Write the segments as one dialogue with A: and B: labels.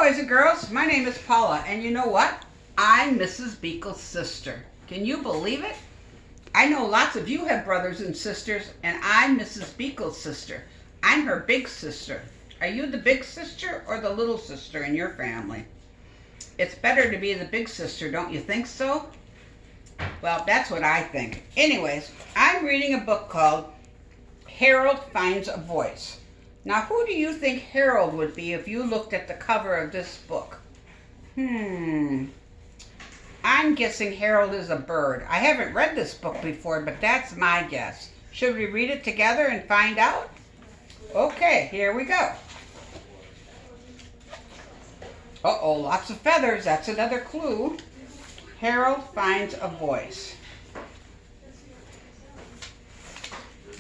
A: boys and girls. My name is Paula, and you know what? I'm Mrs. Beekle's sister. Can you believe it? I know lots of you have brothers and sisters, and I'm Mrs. Beekle's sister. I'm her big sister. Are you the big sister or the little sister in your family? It's better to be the big sister, don't you think so? Well, that's what I think. Anyways, I'm reading a book called Harold Finds a Voice. Now, who do you think Harold would be if you looked at the cover of this book? I'm guessing Harold is a bird. I haven't read this book before, but that's my guess. Should we read it together and find out? Okay, here we go. Uh-oh, lots of feathers. That's another clue. Harold finds a voice.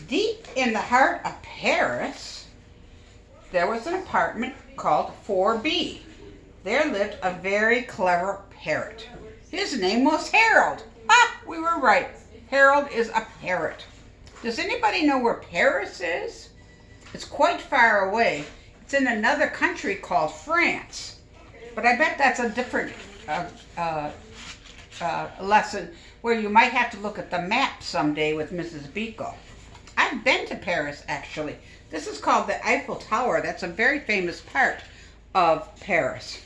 A: Deep in the heart of Paris, there was an apartment called 4B. There lived a very clever parrot. His name was Harold. We were right. Harold is a parrot. Does anybody know where Paris is? It's quite far away. It's in another country called France. But I bet that's a different lesson where you might have to look at the map someday with Mrs. Beekle. I've been to Paris, actually. This is called the Eiffel Tower. That's a very famous part of Paris.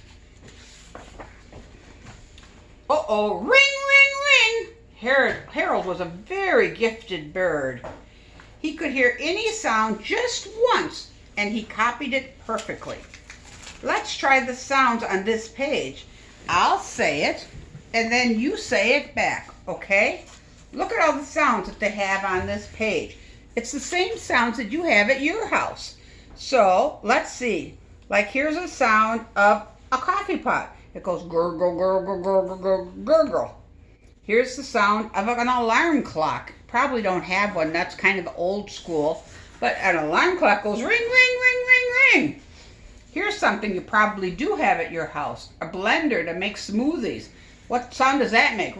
A: Uh-oh, ring, ring, ring. Harold was a very gifted bird. He could hear any sound just once, and he copied it perfectly. Let's try the sounds on this page. I'll say it, and then you say it back, okay? Look at all the sounds that they have on this page. It's the same sounds that you have at your house. So, let's see. Like, here's a sound of a coffee pot. It goes gurgle, gurgle, gurgle, gurgle, gurgle. Here's the sound of an alarm clock. Probably don't have one. That's kind of old school. But an alarm clock goes ring, ring, ring, ring, ring. Here's something you probably do have at your house. A blender to make smoothies. What sound does that make?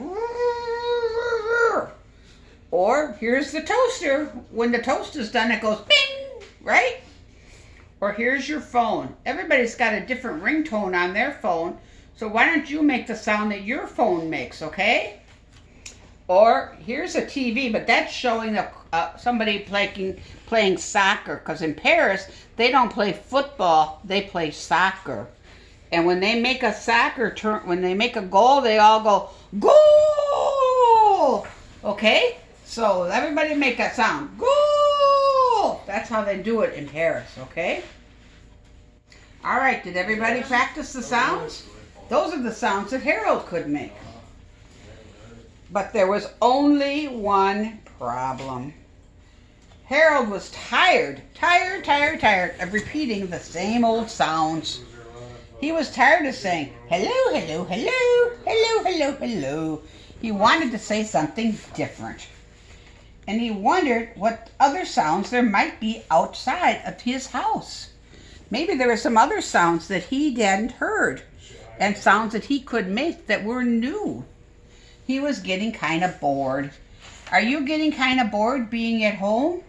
A: Or here's the toaster. When the toast is done, it goes bing, right? Or here's your phone. Everybody's got a different ringtone on their phone. So why don't you make the sound that your phone makes, okay? Or here's a TV, but that's showing somebody playing soccer. Because in Paris, they don't play football, they play soccer. And when they make a when they make a goal, they all go, goal! Okay? So everybody make that sound, goal! That's how they do it in Paris, okay? All right, did everybody practice the sounds? Those are the sounds that Harold could make. But there was only one problem. Harold was tired of repeating the same old sounds. He was tired of saying, hello, hello, hello, hello, hello, hello. He wanted to say something different. And he wondered what other sounds there might be outside of his house. Maybe there were some other sounds that he hadn't heard, and sounds that he could make that were new. He was getting kind of bored. Are you getting kind of bored being at home?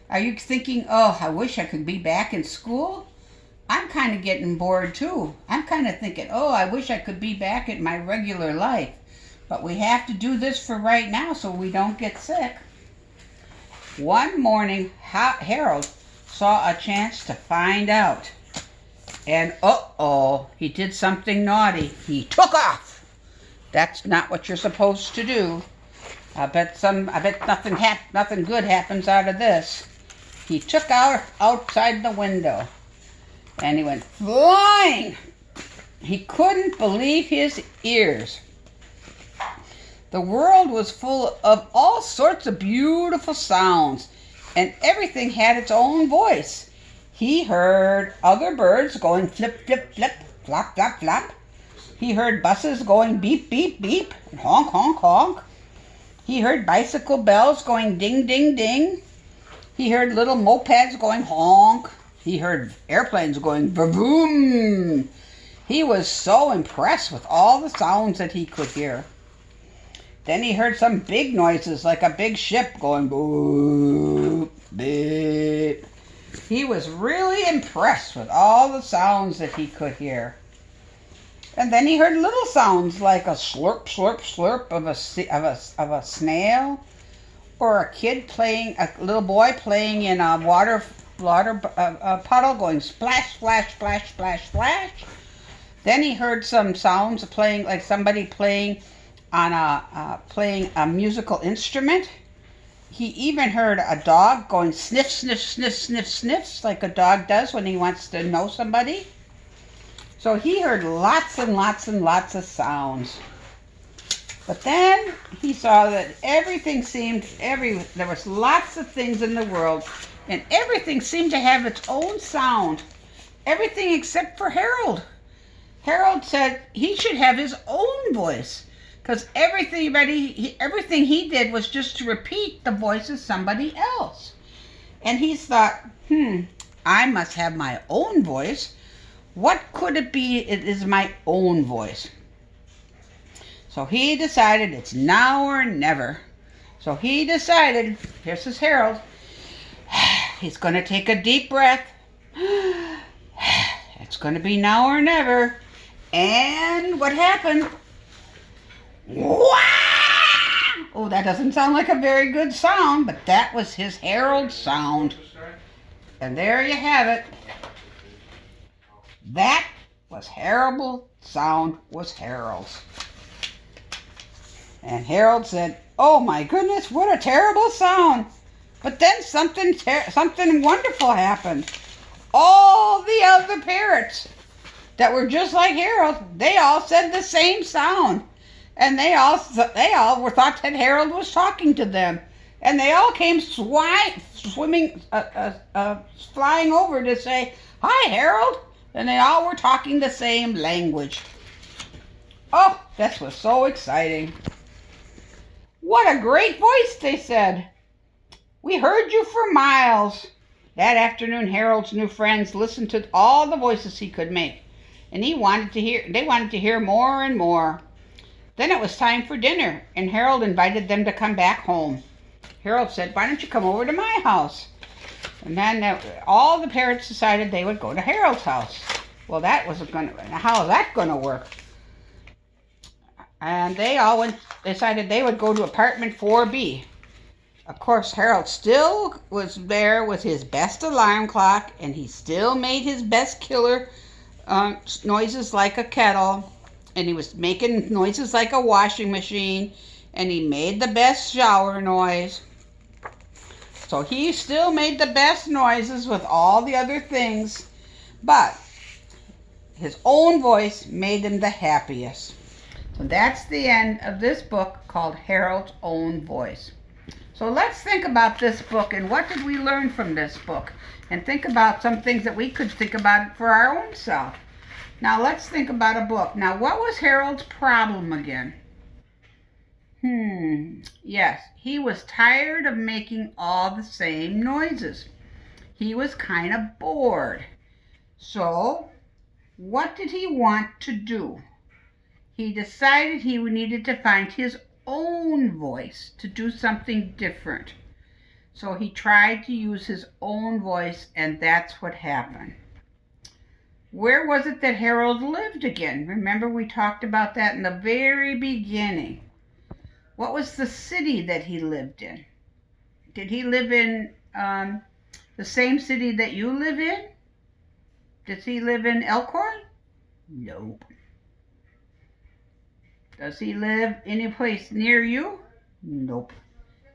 A: Are you thinking, oh, I wish I could be back in school? I'm kind of getting bored too. I'm kind of thinking, oh, I wish I could be back at my regular life. But we have to do this for right now so we don't get sick. One morning, Harold saw a chance to find out. And uh-oh, he did something naughty. He took off. That's not what you're supposed to do. I bet nothing good happens out of this. He took out outside the window, and he went flying. He couldn't believe his ears. The world was full of all sorts of beautiful sounds, and everything had its own voice. He heard other birds going flip, flip, flip, flop, flop, flop. He heard buses going beep, beep, beep, and honk, honk, honk. He heard bicycle bells going ding, ding, ding. He heard little mopeds going honk. He heard airplanes going vroom. He was so impressed with all the sounds that he could hear. Then he heard some big noises like a big ship going boop, beep. He was really impressed with all the sounds that he could hear. And then he heard little sounds like a slurp, slurp, slurp of a snail, or a kid playing, a little boy playing in a water puddle, going splash, splash, splash, splash, splash. Then he heard some sounds playing, like somebody playing on playing a musical instrument. He even heard a dog going sniff, sniff, sniff, sniff, sniffs, like a dog does when he wants to know somebody. So he heard lots and lots and lots of sounds. But then he saw that everything seemed, there was lots of things in the world, and everything seemed to have its own sound. Everything except for Harold. Harold said he should have his own voice, because everything he did was just to repeat the voice of somebody else. And he thought, I must have my own voice. What could it be? It is my own voice. So he decided it's now or never. So he decided, here's his Harold, he's going to take a deep breath. It's going to be now or never. And what happened? Wah! Oh, that doesn't sound like a very good sound, but that was his Harold sound. And there you have it. That was Harold sound, was Harold's. And Harold said, oh my goodness, what a terrible sound. But then something wonderful happened. All the other parrots that were just like Harold, they all said the same sound. And they all were thought that Harold was talking to them. And they all came flying over to say, hi, Harold. And they all were talking the same language. Oh, that was so exciting. What a great voice, they said. We heard you for miles. That afternoon, Harold's new friends listened to all the voices he could make. And they wanted to hear more and more. Then it was time for dinner, and Harold invited them to come back home. Harold said, why don't you come over to my house? And then all the parrots decided they would go to Harold's house. Well, how was that going to work? And they all decided they would go to apartment 4B. Of course, Harold still was there with his best alarm clock, and he still made his best killer noises like a kettle, and he was making noises like a washing machine, and he made the best shower noise. So he still made the best noises with all the other things, but his own voice made him the happiest. So that's the end of this book called Harold's Own Voice. So let's think about this book and what did we learn from this book, and think about some things that we could think about for our own self. Now let's think about a book. Now, what was Harold's problem again? Yes, he was tired of making all the same noises. He was kind of bored. So what did he want to do? He decided he needed to find his own voice to do something different. So he tried to use his own voice, and that's what happened. Where was it that Harold lived again? Remember, we talked about that in the very beginning. What was the city that he lived in? Did he live in the same city that you live in? Does he live in Elkhorn? Nope. Does he live any place near you? Nope.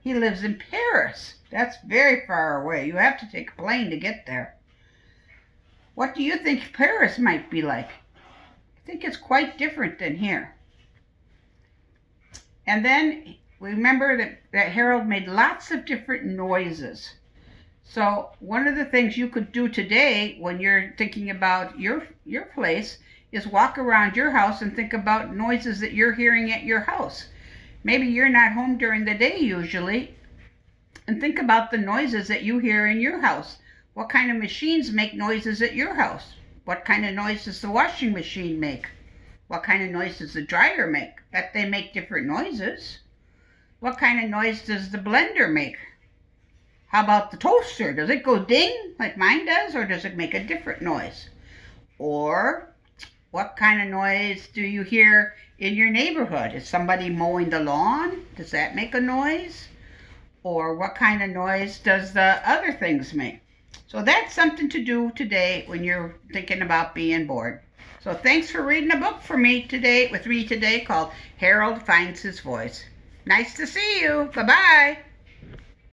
A: He lives in Paris. That's very far away. You have to take a plane to get there. What do you think Paris might be like? I think it's quite different than here. And then remember that Harold made lots of different noises. So one of the things you could do today when you're thinking about your place is walk around your house and think about noises that you're hearing at your house. Maybe you're not home during the day usually, and think about the noises that you hear in your house. What kind of machines make noises at your house? What kind of noise does the washing machine make? What kind of noise does the dryer make? That they make different noises. What kind of noise does the blender make? How about the toaster? Does it go ding like mine does, or does it make a different noise? Or What kind of noise do you hear in your neighborhood? Is somebody mowing the lawn? Does that make a noise? Or what kind of noise does the other things make? So that's something to do today when you're thinking about being bored. So thanks for reading a book for me today, with me today, called Harold Finds His Voice. Nice to see you. Bye-bye.